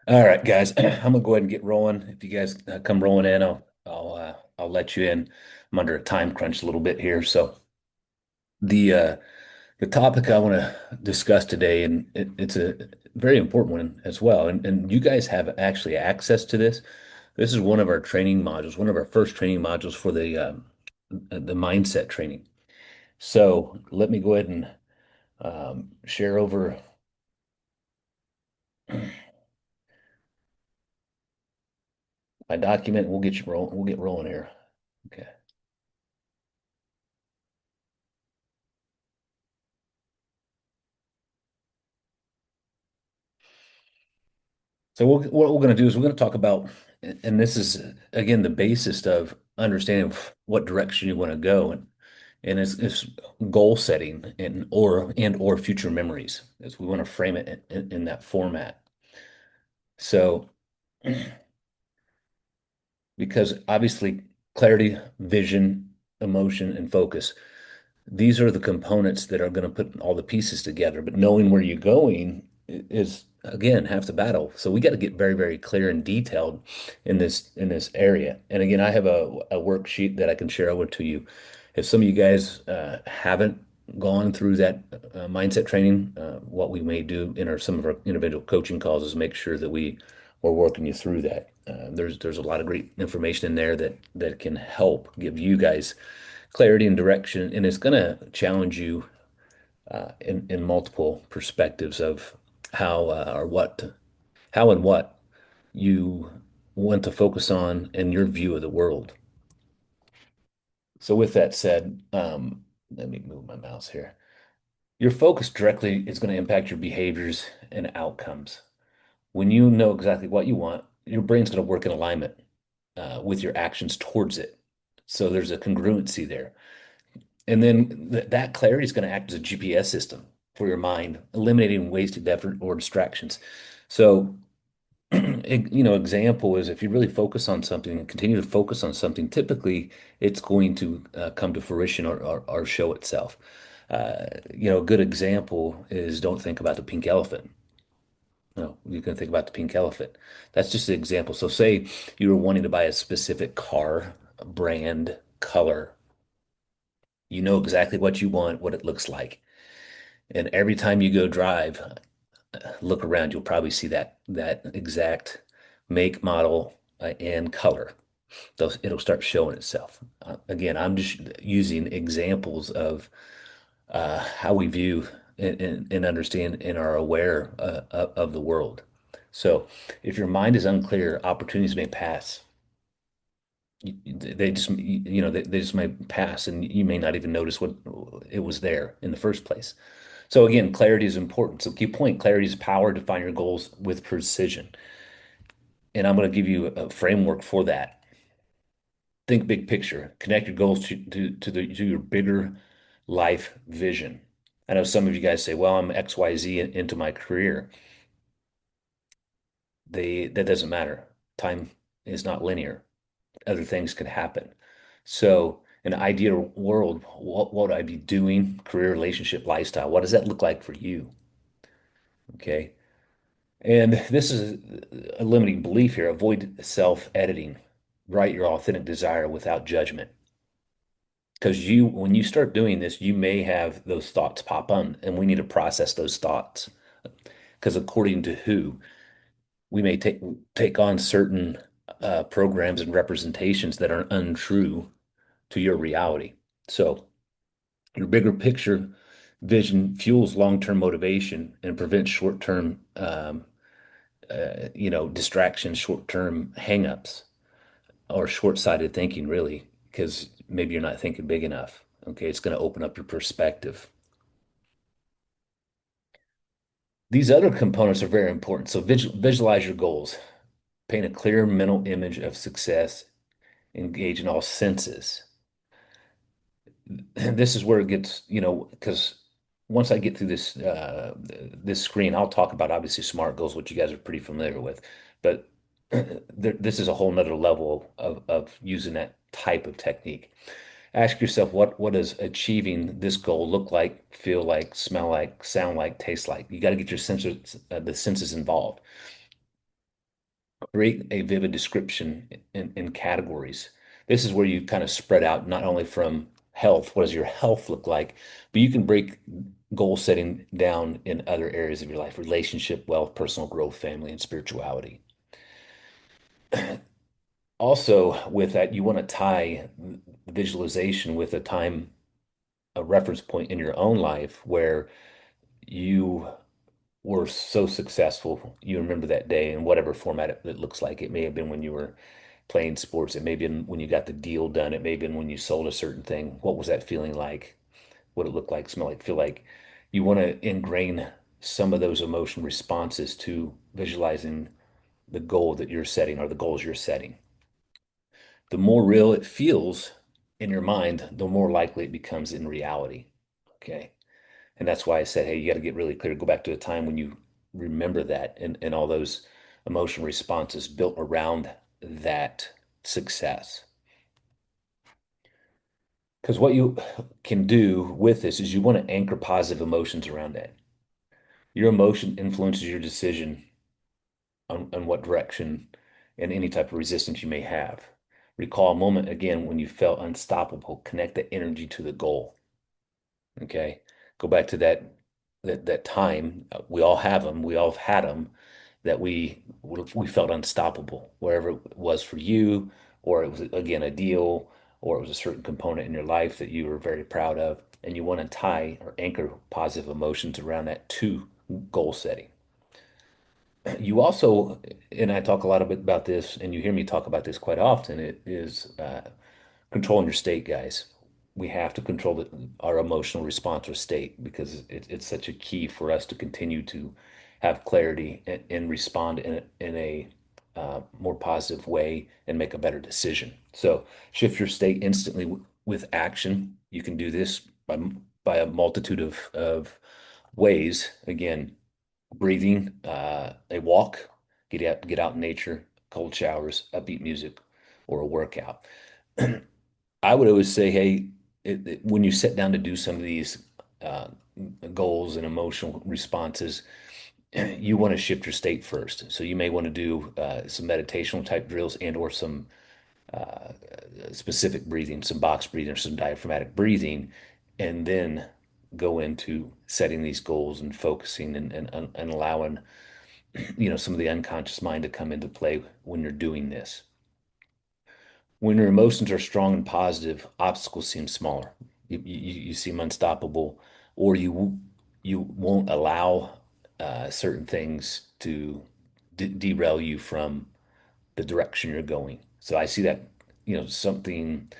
All right, guys. I'm gonna go ahead and get rolling. If you guys come rolling in, I'll let you in. I'm under a time crunch a little bit here. So the uh, the topic I want to discuss today, and it's a very important one as well. And you guys have actually access to this. This is one of our training modules, one of our first training modules for the mindset training. So let me go ahead and share over my document. We'll get you rolling. We'll get rolling here. Okay. What we're going to do is we're going to talk about, and this is again the basis of understanding what direction you want to go, and it's goal setting and or future memories, as we want to frame it in that format. So, because obviously clarity, vision, emotion, and focus. These are the components that are going to put all the pieces together. But knowing where you're going is again half the battle. So we got to get very, very clear and detailed in this area. And again, I have a worksheet that I can share over to you. If some of you guys haven't gone through that mindset training, what we may do in our some of our individual coaching calls is make sure that we're working you through that. There's a lot of great information in there that can help give you guys clarity and direction, and it's going to challenge you in multiple perspectives of how or what, how and what you want to focus on in your view of the world. So, with that said, let me move my mouse here. Your focus directly is going to impact your behaviors and outcomes. When you know exactly what you want, your brain's going to work in alignment with your actions towards it. So, there's a congruency there. And then that clarity is going to act as a GPS system for your mind, eliminating wasted effort or distractions. So, example is if you really focus on something and continue to focus on something, typically it's going to come to fruition or show itself. A good example is don't think about the pink elephant. No, you can think about the pink elephant. That's just an example. So, say you were wanting to buy a specific car, brand, color. You know exactly what you want, what it looks like. And every time you go drive, look around, you'll probably see that exact make, model, and color. It'll start showing itself. Again, I'm just using examples of how we view and understand and are aware of the world. So, if your mind is unclear, opportunities may pass. They just, they just may pass, and you may not even notice what it was there in the first place. So again, clarity is important. So key point, clarity is power to define your goals with precision. And I'm going to give you a framework for that. Think big picture. Connect your goals to your bigger life vision. I know some of you guys say, well, I'm XYZ into my career. That doesn't matter. Time is not linear. Other things could happen. So in an ideal world, what would I be doing? Career, relationship, lifestyle. What does that look like for you? Okay. And this is a limiting belief here. Avoid self-editing. Write your authentic desire without judgment. Because when you start doing this, you may have those thoughts pop on, and we need to process those thoughts. Because according to who, we may take on certain programs and representations that are untrue to your reality. So your bigger picture vision fuels long-term motivation and prevents short-term distractions, short-term hangups, or short-sighted thinking, really, because maybe you're not thinking big enough. Okay, it's going to open up your perspective. These other components are very important. So visualize your goals, paint a clear mental image of success, engage in all senses. This is where it gets, because once I get through this screen, I'll talk about obviously SMART goals, which you guys are pretty familiar with, but this is a whole nother level of using that type of technique. Ask yourself what does achieving this goal look like, feel like, smell like, sound like, taste like. You got to get your senses, the senses involved. create a vivid description in categories. This is where you kind of spread out not only from health, what does your health look like, but you can break goal setting down in other areas of your life, relationship, wealth, personal growth, family, and spirituality. Also, with that, you want to tie visualization with a reference point in your own life where you were so successful. You remember that day in whatever format it looks like. It may have been when you were playing sports. It may have been when you got the deal done. It may have been when you sold a certain thing. What was that feeling like? What it looked like, smell like, feel like? You want to ingrain some of those emotion responses to visualizing the goal that you're setting or the goals you're setting. The more real it feels in your mind, the more likely it becomes in reality. Okay. And that's why I said, hey, you got to get really clear. Go back to a time when you remember that and all those emotional responses built around that success. Because what you can do with this is you want to anchor positive emotions around that. Your emotion influences your decision on what direction and any type of resistance you may have. Recall a moment again when you felt unstoppable. Connect the energy to the goal. Okay. Go back to that time. We all have them. We all have had them that we felt unstoppable, wherever it was for you, or it was again a deal, or it was a certain component in your life that you were very proud of, and you want to tie or anchor positive emotions around that to goal setting. You also, and I talk a lot bit about this, and you hear me talk about this quite often, it is controlling your state, guys. We have to control our emotional response or state because it's such a key for us to continue to have clarity and respond in a more positive way and make a better decision. So shift your state instantly with action. You can do this by a multitude of ways. Again, breathing, a walk, get out in nature, cold showers, upbeat music, or a workout. I would always say, hey, when you sit down to do some of these uh, goals and emotional responses, you want to shift your state first. So you may want to do some meditational type drills and or some uh, specific breathing, some box breathing or some diaphragmatic breathing, and then go into setting these goals and focusing and allowing some of the unconscious mind to come into play when you're doing this. When your emotions are strong and positive, obstacles seem smaller. You seem unstoppable, or you won't allow certain things to derail you from the direction you're going. So I see that, something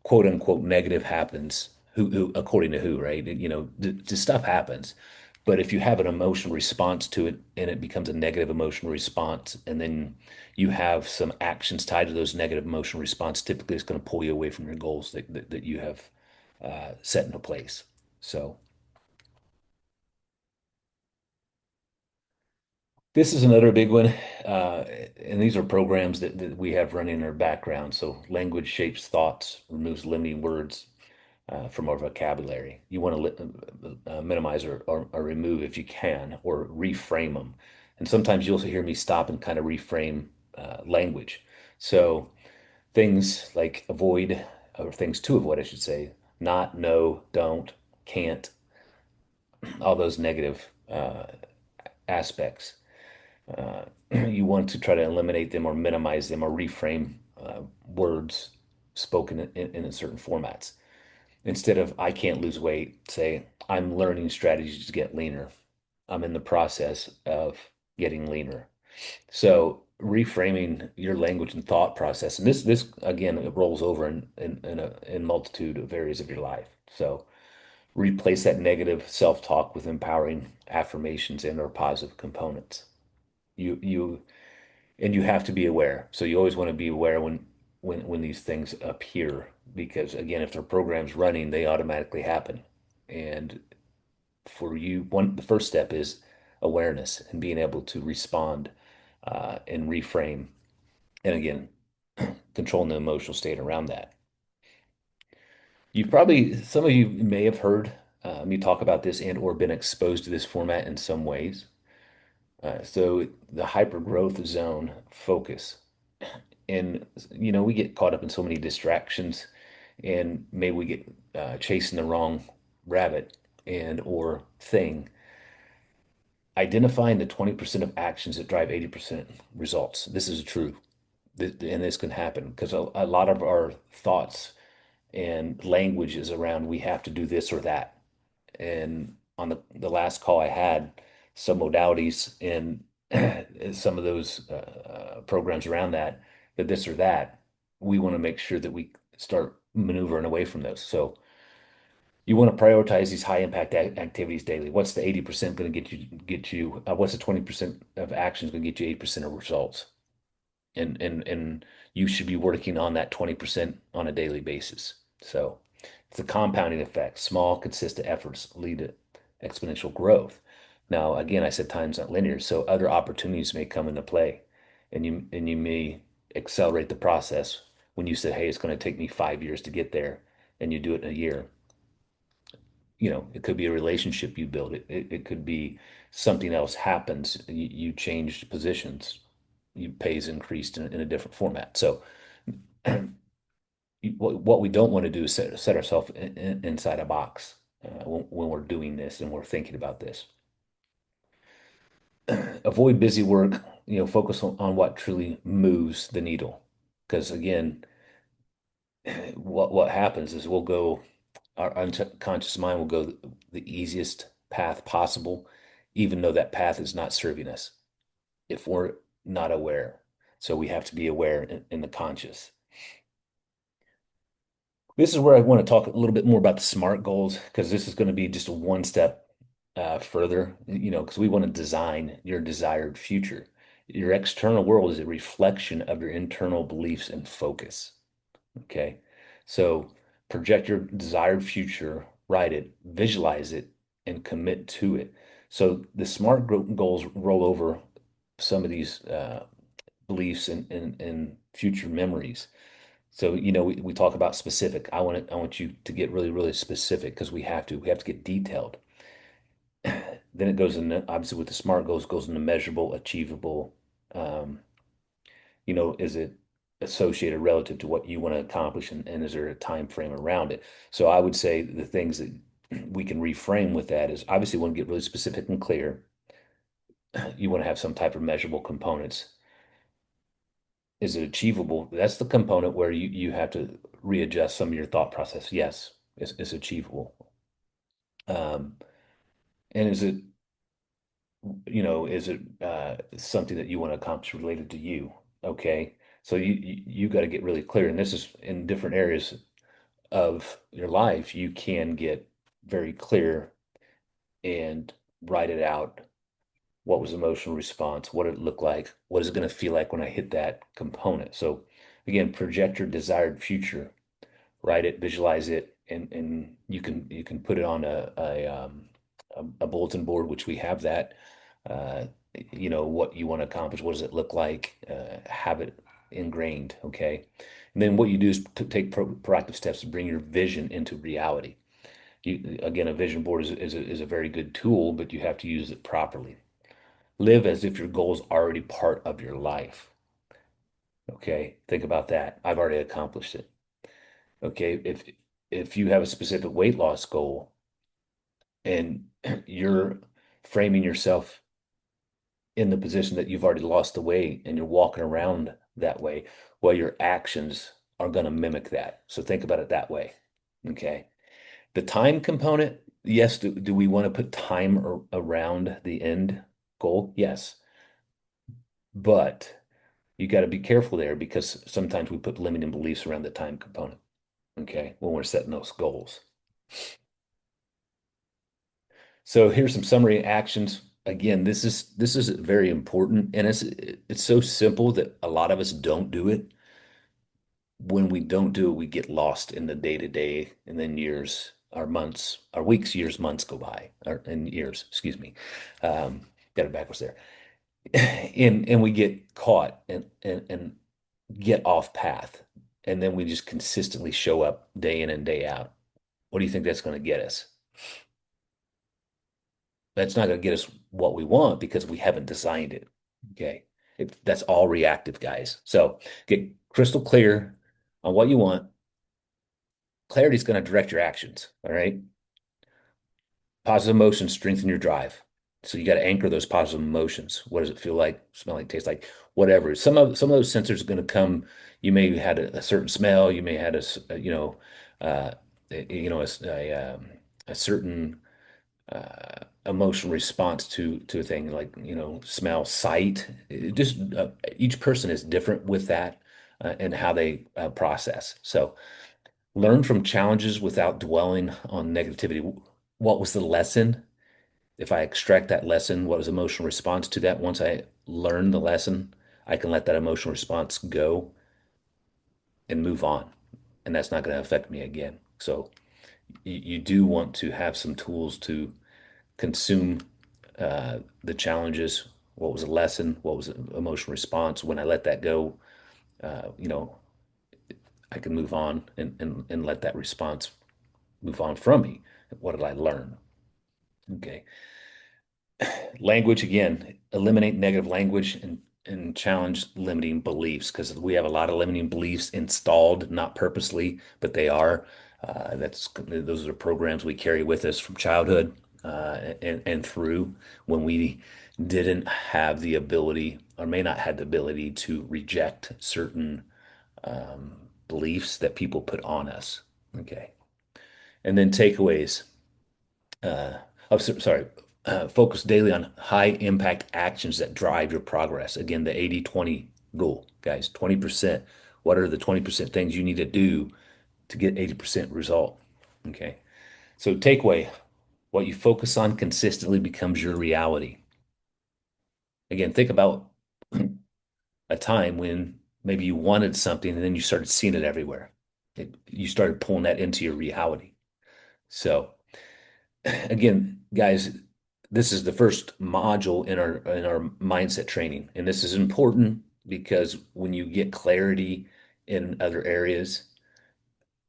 quote unquote negative happens. Who according to who, right? The stuff happens. But if you have an emotional response to it and it becomes a negative emotional response, and then you have some actions tied to those negative emotional response, typically it's going to pull you away from your goals that you have set into place. So this is another big one. Uh, and these are programs that we have running in our background. So language shapes thoughts, removes limiting words, from our vocabulary. You want to minimize or remove if you can, or reframe them. And sometimes you'll hear me stop and kind of reframe language. So things like avoid, or things to avoid, I should say, not, no, don't, can't, all those negative aspects. You want to try to eliminate them or minimize them or reframe words spoken in certain formats. Instead of I can't lose weight, say I'm learning strategies to get leaner. I'm in the process of getting leaner. So reframing your language and thought process, and this again it rolls over in multitude of areas of your life. So replace that negative self-talk with empowering affirmations and or positive components. You and you have to be aware. So you always want to be aware when these things appear, because again, if their program's running, they automatically happen. And for you, the first step is awareness and being able to respond and reframe. And again, controlling the emotional state around that. Some of you may have heard me talk about this and or been exposed to this format in some ways. So the hyper growth zone focus. And we get caught up in so many distractions, and maybe we get chasing the wrong rabbit and or thing. Identifying the 20% of actions that drive 80% results. This is true. And this can happen because a lot of our thoughts and language is around we have to do this or that. And on the last call I had, some modalities in some of those programs around that this or that, we want to make sure that we start maneuvering away from those. So you want to prioritize these high impact activities daily. What's the 80% going to get you, what's the 20% of actions going to get you 80% of results? And you should be working on that 20% on a daily basis. So it's a compounding effect. Small, consistent efforts lead to exponential growth. Now, again, I said time's not linear, so other opportunities may come into play, and you may accelerate the process when you say, "Hey, it's going to take me 5 years to get there," and you do it in a year. It could be a relationship you build. It could be something else happens. You changed positions. Your pay's increased in a different format. So what we don't want to do is set ourselves inside a box when we're doing this and we're thinking about this. Avoid busy work, focus on what truly moves the needle. Because again, what happens is our unconscious mind will go the easiest path possible, even though that path is not serving us if we're not aware. So we have to be aware in the conscious. This is where I want to talk a little bit more about the SMART goals because this is going to be just one step further, because we want to design your desired future. Your external world is a reflection of your internal beliefs and focus. Okay. So project your desired future, write it, visualize it, and commit to it. So the SMART goals roll over some of these beliefs and future memories. So, we talk about specific. I want you to get really, really specific because we have to get detailed. Then it goes in, obviously with the SMART goes into measurable, achievable. Um, is it associated relative to what you want to accomplish and is there a time frame around it? So I would say the things that we can reframe with that is obviously you want to get really specific and clear. You want to have some type of measurable components. Is it achievable? That's the component where you have to readjust some of your thought process. Yes, it's achievable. Um, and is it something that you want to accomplish related to you? Okay. So you got to get really clear. And this is in different areas of your life, you can get very clear and write it out. What was the emotional response? What did it look like? What is it going to feel like when I hit that component? So again, project your desired future, write it, visualize it, and you can put it on a bulletin board, which we have that. Uh, what you want to accomplish, what does it look like? Have it ingrained, okay? And then what you do is to take proactive steps to bring your vision into reality. Again, a vision board is a very good tool, but you have to use it properly. Live as if your goal is already part of your life. Okay, think about that. I've already accomplished it. Okay, if you have a specific weight loss goal and you're framing yourself in the position that you've already lost the weight and you're walking around that way, well, your actions are going to mimic that. So think about it that way. Okay. The time component, yes, do we want to put time around the end goal? Yes. But you got to be careful there because sometimes we put limiting beliefs around the time component. Okay. When we're setting those goals. So here's some summary actions. Again, this is very important, and it's so simple that a lot of us don't do it. When we don't do it, we get lost in the day to day, and then years, our months, our weeks, years, months go by, or and years, excuse me. Um, got it backwards there, and we get caught and get off path, and then we just consistently show up day in and day out. What do you think that's going to get us? That's not going to get us what we want because we haven't designed it. Okay. That's all reactive, guys. So get crystal clear on what you want. Clarity is going to direct your actions. All right. Positive emotions strengthen your drive. So you got to anchor those positive emotions. What does it feel like, smell like, taste like, whatever. Some of those sensors are going to come. You may have had a certain smell. You may have had uh, a certain emotional response to a thing like smell, sight. Each person is different with that and how they process. So learn from challenges without dwelling on negativity. What was the lesson? If I extract that lesson, what was emotional response to that? Once I learn the lesson, I can let that emotional response go and move on. And that's not going to affect me again. So you do want to have some tools to consume the challenges. What was a lesson? What was an emotional response? When I let that go, uh, you know, I can move on and let that response move on from me. What did I learn? Okay. Language again, eliminate negative language and challenge limiting beliefs because we have a lot of limiting beliefs installed, not purposely, but they are. Those are programs we carry with us from childhood and through when we didn't have the ability or may not have the ability to reject certain beliefs that people put on us. Okay. And then takeaways. uh, sorry, focus daily on high impact actions that drive your progress. Again, the 80-20 rule, guys, 20%. What are the 20% things you need to do to get 80% result? Okay. So takeaway, what you focus on consistently becomes your reality. Again, think about a time when maybe you wanted something and then you started seeing it everywhere. You started pulling that into your reality. So again, guys, this is the first module in our mindset training, and this is important because when you get clarity in other areas,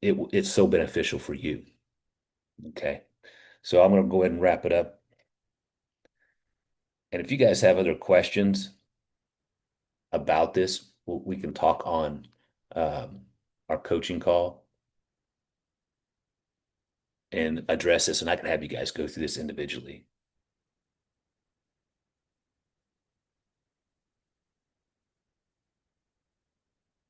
it's so beneficial for you. Okay, so I'm going to go ahead and wrap it up. And if you guys have other questions about this, we can talk on um, our coaching call and address this, and I can have you guys go through this individually.